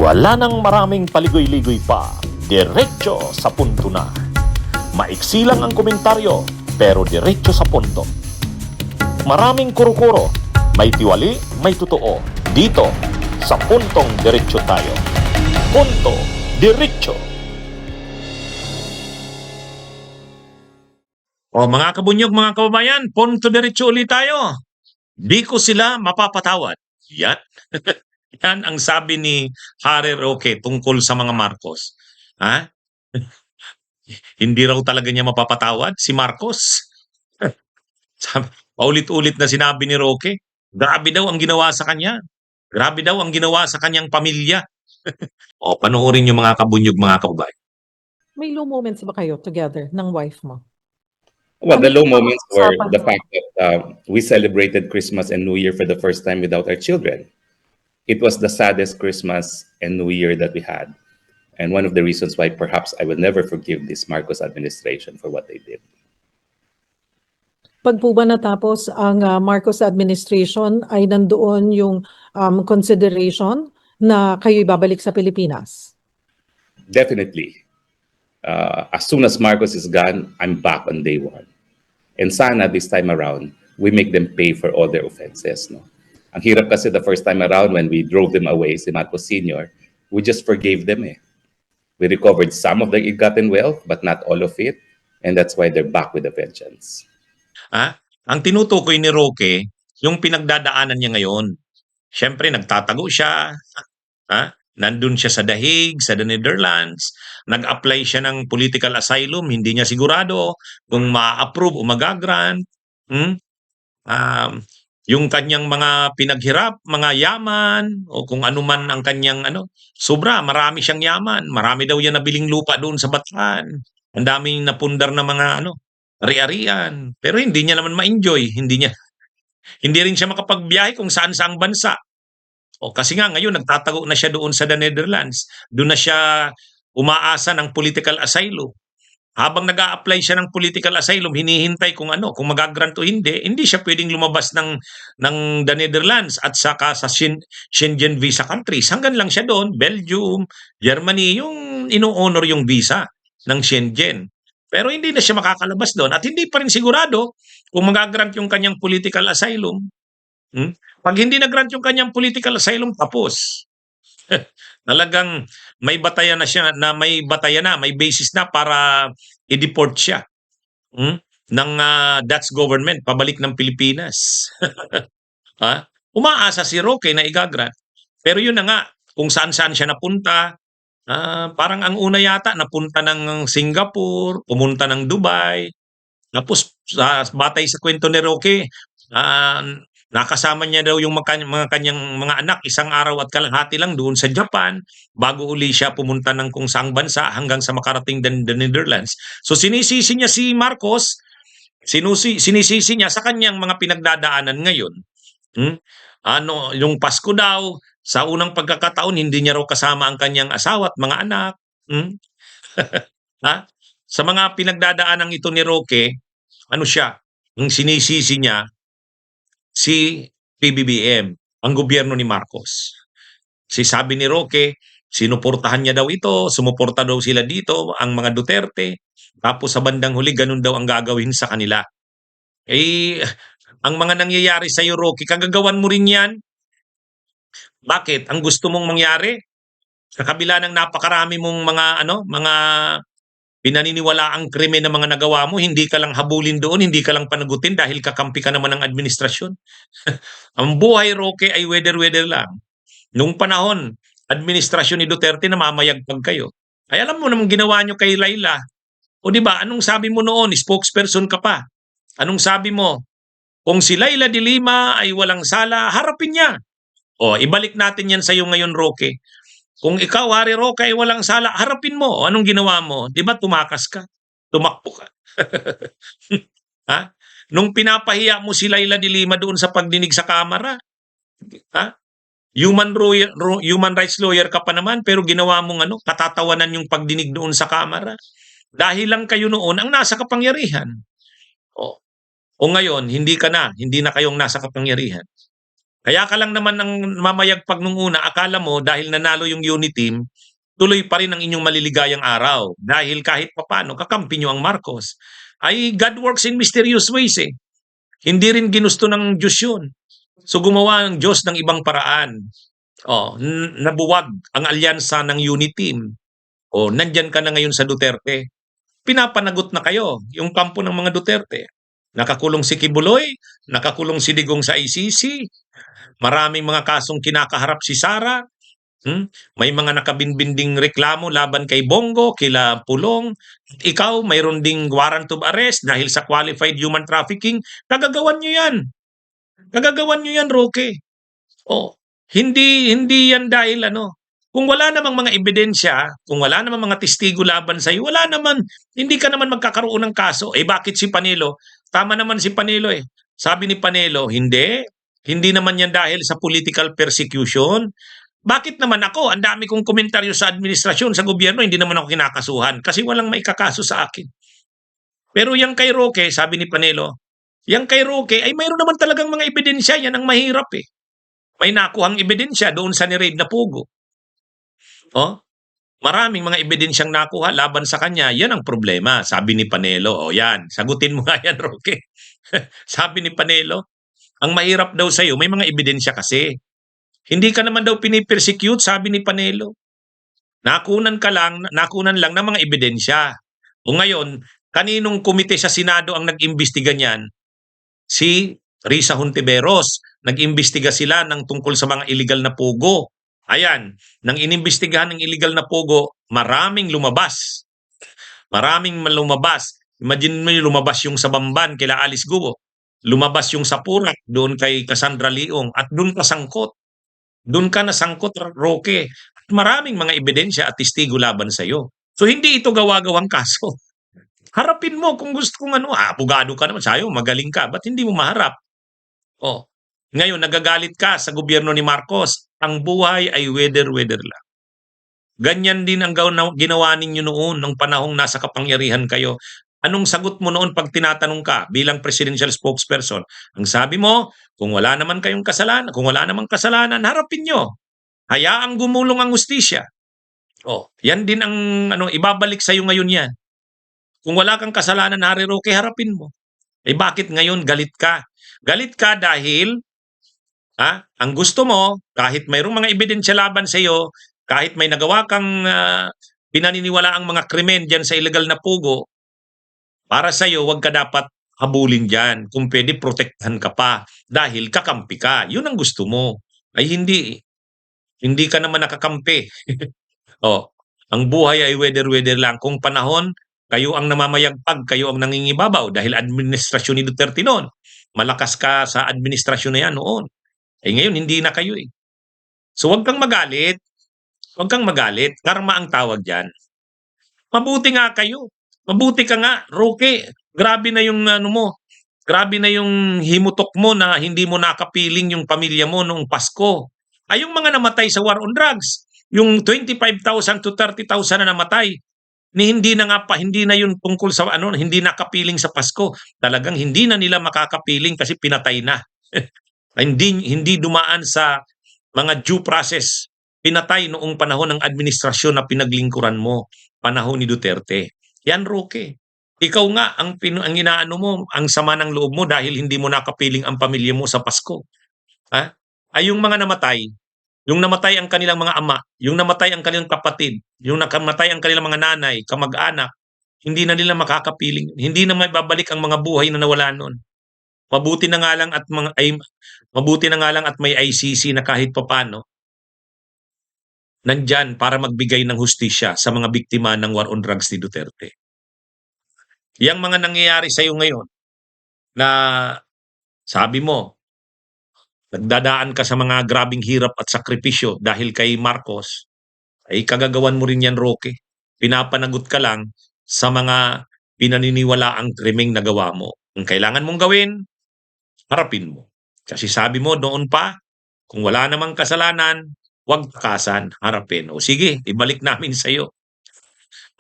Wala nang maraming paligoy-ligoy pa, diretso sa punto na. Maiksi lang ang komentaryo, pero diretso sa punto. Maraming kuro-kuro, may tiwali, may totoo. Dito, sa Puntong Diretso tayo. Punto Diretso. O mga kabunyog, mga kababayan, punto diretso ulit tayo. Di ko sila mapapatawad. Yan. Yan ang sabi ni Harry Roque tungkol sa mga Marcos. Ha? Hindi raw talaga niya mapapatawad si Marcos. Paulit-ulit na sinabi ni Roque, grabe daw ang ginawa sa kanya. Grabe daw ang ginawa sa kanyang pamilya. O, panoorin niyo mga kabunyog, mga kababayan. May low moments ba kayo together ng wife mo? Well, the low moments were Usapan the mo. fact that we celebrated Christmas and New Year for the first time without our children. It was the saddest Christmas and New Year that we had. And one of the reasons why perhaps I will never forgive this Marcos administration for what they did. Pag po ba natapos ang Marcos administration ay nandoon yung consideration na kayo'y babalik sa Pilipinas? Definitely. As soon as Marcos is gone, I'm back on day one. And sana this time around, we make them pay for all their offenses. No? Ang hirap kasi the first time around when we drove them away, si Marcos Sr., we just forgave them. We recovered some of their ill-gotten wealth, but not all of it. And that's why they're back with a vengeance. Ang tinutukoy ni Roque, yung pinagdadaanan niya ngayon. Siyempre, nagtatago siya. Nandun siya sa The Hague, sa the Netherlands. Nag-apply siya ng political asylum. Hindi niya sigurado kung ma-approve o mag-grant. Yung kanyang mga pinaghirap, mga yaman, o kung ano man ang kanyang sobra, marami siyang yaman. Marami daw yan nabiling lupa doon sa Bataan. Ang daming napundar na mga ari-arian. Pero hindi niya naman ma-enjoy. Hindi rin siya makapagbiyahe kung saan-saang bansa. O kasi nga ngayon nagtatago na siya doon sa the Netherlands. Doon na siya umaasa ng political asylum. Habang nag-a-apply siya ng political asylum, hinihintay kung kung mag-grant o hindi siya pwedeng lumabas ng the Netherlands at saka sa Schengen visa countries. Hanggang lang siya doon, Belgium, Germany, yung ino-honor yung visa ng Schengen. Pero hindi na siya makakalabas doon at hindi pa rin sigurado kung mag-grant yung kanyang political asylum. Pag hindi na-grant yung kanyang political asylum, tapos. Talagang may batayan na siya, may basis na para i-deport siya ng Dutch government pabalik ng Pilipinas. Umaasa si Roque na i-grant. Pero yun na nga, kung saan-saan siya napunta, parang ang una yata napunta ng Singapore, pumunta ng Dubai. Tapos batay sa kwento ni Roque, nakasama niya daw yung mga kanyang mga anak isang araw at kalahati lang doon sa Japan bago uli siya pumunta ng kung saang bansa hanggang sa makarating the Netherlands. So sinisisi niya si Marcos, sinisisi niya sa kanyang mga pinagdadaanan ngayon. Yung Pasko daw, sa unang pagkakataon hindi niya raw kasama ang kanyang asawa at mga anak. Sa mga pinagdadaanan ito ni Roque, yung sinisisi niya si PBBM, ang gobyerno ni Marcos. Sabi ni Roque, sinuportahan niya daw ito, sumuporta daw sila dito, ang mga Duterte, tapos sa bandang huli, ganun daw ang gagawin sa kanila. Ang mga nangyayari sa iyo, Roque, kagagawan mo rin yan. Bakit? Ang gusto mong mangyari? Sa kabila ng napakarami mong mga pinaniniwalaang krimen na mga nagawa mo, hindi ka lang habulin doon, hindi ka lang panagutin dahil kakampi ka naman ng administrasyon. Ang buhay, Roque, ay weather-weather lang. Nung panahon, administrasyon ni Duterte namamayagpag kayo. Ay alam mo namang ginawa nyo kay Laila. O di ba, anong sabi mo noon? Spokesperson ka pa. Anong sabi mo? Kung si Laila de Lima ay walang sala, harapin niya. O, ibalik natin yan sa iyo ngayon, Roque. Kung ikaw, Harry Roque, ay walang sala, harapin mo. Anong ginawa mo? Di ba tumakas ka? Tumakbo ka. Nung pinapahiya mo si Laila de Lima doon sa pagdinig sa kamera, human rights lawyer ka pa naman, pero ginawa mong katatawanan yung pagdinig doon sa kamera. Dahil lang kayo noon ang nasa kapangyarihan. O ngayon, hindi na kayong nasa kapangyarihan. Kaya ka lang naman ang mamayagpag nung una, akala mo dahil nanalo yung unit team, tuloy pa rin ang inyong maliligayang araw. Dahil kahit papano, kakampi nyo ang Marcos. Ay, God works in mysterious ways eh. Hindi rin ginusto ng Diyos yun. So gumawa ng Diyos ng ibang paraan. Nabuwag ang alyansa ng unit team. Nandyan ka na ngayon sa Duterte. Pinapanagot na kayo, yung kampo ng mga Duterte. Nakakulong si Kibuloy, nakakulong si Digong sa ICC, maraming mga kasong kinakaharap si Sara, may mga nakabinbinding reklamo laban kay Bongo, kila Pulong, ikaw mayroon ding warrant of arrest dahil sa qualified human trafficking, kagagawan nyo yan. Kagagawan nyo yan, Roque. Hindi yan dahil kung wala namang mga ebidensya, kung wala namang mga testigo laban sa'yo, hindi ka naman magkakaroon ng kaso. Bakit si Panelo? Tama naman si Panelo eh. Sabi ni Panelo, hindi naman yan dahil sa political persecution. Bakit naman ako? Ang dami kong komentaryo sa administrasyon, sa gobyerno, hindi naman ako kinakasuhan kasi walang may kakaso sa akin. Pero yung kay Roque, sabi ni Panelo, yung kay Roque ay mayroon naman talagang mga ebidensya, yan ang mahirap eh. May nakuhang ebidensya doon sa ni-raid na Pugo. Maraming mga ebidensyang nakuha laban sa kanya, yan ang problema, sabi ni Panelo. Yan, sagutin mo nga yan, Roque. Sabi ni Panelo, ang mahirap daw sa'yo, may mga ebidensya kasi. Hindi ka naman daw pinipersecute, sabi ni Panelo. Nakunan lang ng mga ebidensya. Ngayon, kaninong komite sa Senado ang nag-imbestiga niyan? Si Risa Hontiveros. Nag-imbestiga sila ng tungkol sa mga illegal na pugo. Ayan, nang inimbestigahan ng illegal na pugo, maraming lumabas. Imagine mo yung lumabas yung sa Bamban kila Alice Guo. Lumabas yung sa Purak doon kay Cassandra Leong at doon ka sangkot. Doon ka nasangkot, Roque. At maraming mga ebidensya at testigo laban sa iyo. So hindi ito gawa-gawang kaso. Harapin mo kung gusto kong abogado ka naman, sayo, magaling ka. Ba't hindi mo maharap? Ngayon, nagagalit ka sa gobyerno ni Marcos. Ang buhay ay weather lang. Ganyan din ang ginawa ninyo noon nung panahong nasa kapangyarihan kayo. Anong sagot mo noon pag tinatanong ka bilang presidential spokesperson? Ang sabi mo, kung wala namang kasalanan, harapin nyo. Hayaang gumulong ang hustisya. Yan din ang ibabalik sa iyo ngayon yan. Kung wala kang kasalanan, Harry Roque, harapin mo. Bakit ngayon galit ka? Galit ka dahil ang gusto mo, kahit mayroong mga ebidensya laban sa iyo, kahit may nagawa kang pinaniniwala ang mga krimen dyan sa illegal na pugo, para sa iyo, wag ka dapat habulin dyan. Kung pwede, protektahan ka pa dahil kakampi ka. Yun ang gusto mo. Ay hindi. Hindi ka naman nakakampi. Ang buhay ay weather lang. Kung panahon, kayo ang namamayagpag, kayo ang nangingibabaw dahil administrasyon ni Duterte noon. Malakas ka sa administrasyon na yan noon. Ngayon, hindi na kayo eh. So, huwag kang magalit. Huwag kang magalit. Karma ang tawag dyan. Mabuti nga kayo. Mabuti ka nga, Roque. Grabe na yung grabe na yung himutok mo na hindi mo nakapiling yung pamilya mo noong Pasko. Yung mga namatay sa war on drugs, yung 25,000 to 30,000 na namatay, hindi na yun tungkol sa hindi nakapiling sa Pasko. Talagang hindi na nila makakapiling kasi pinatay na. Hindi dumaan sa mga due process. Pinatay noong panahon ng administrasyon na pinaglingkuran mo, panahon ni Duterte. Yan, Roque. Ikaw nga, ang inaano mo, ang sama ng loob mo dahil hindi mo nakapiling ang pamilya mo sa Pasko. Yung mga namatay, yung namatay ang kanilang mga ama, yung namatay ang kanilang kapatid, yung nakamatay ang kanilang mga nanay, kamag-anak, hindi na nila makakapiling. Hindi na may babalik ang mga buhay na nawala noon. Mabuti na nga lang at may ICC na kahit papano nandyan para magbigay ng hustisya sa mga biktima ng war on drugs ni Duterte. Yang mga nangyayari sa iyo ngayon na sabi mo, nagdadaan ka sa mga grabing hirap at sakripisyo dahil kay Marcos, ay kagagawan mo rin yan, Roque. Pinapanagot ka lang sa mga pinaniniwalaang krimeng nagawa mo. Ang kailangan mong gawin, harapin mo. Kasi sabi mo noon pa, kung wala namang kasalanan, huwag takasan, harapin. Sige, ibalik namin sa iyo.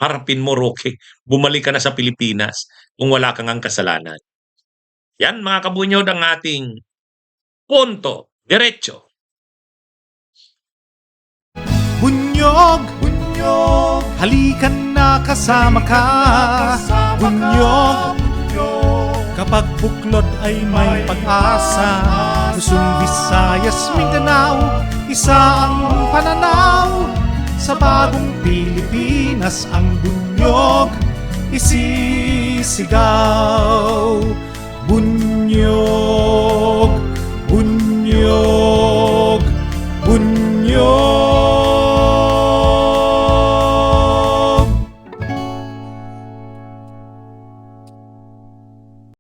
Harapin mo, Roque. Bumalik ka na sa Pilipinas kung wala kang kasalanan. Yan, mga kabunyod, ang ating punto Diretso. Bunyog, bunyog, halikan na kasama ka. Bunyog, kapag buklod ay may pag-asa. Luzon, Visayas, Mindanao, isa ang pananaw. Sa bagong Pilipinas ang bunyog isisigaw. Bunyog.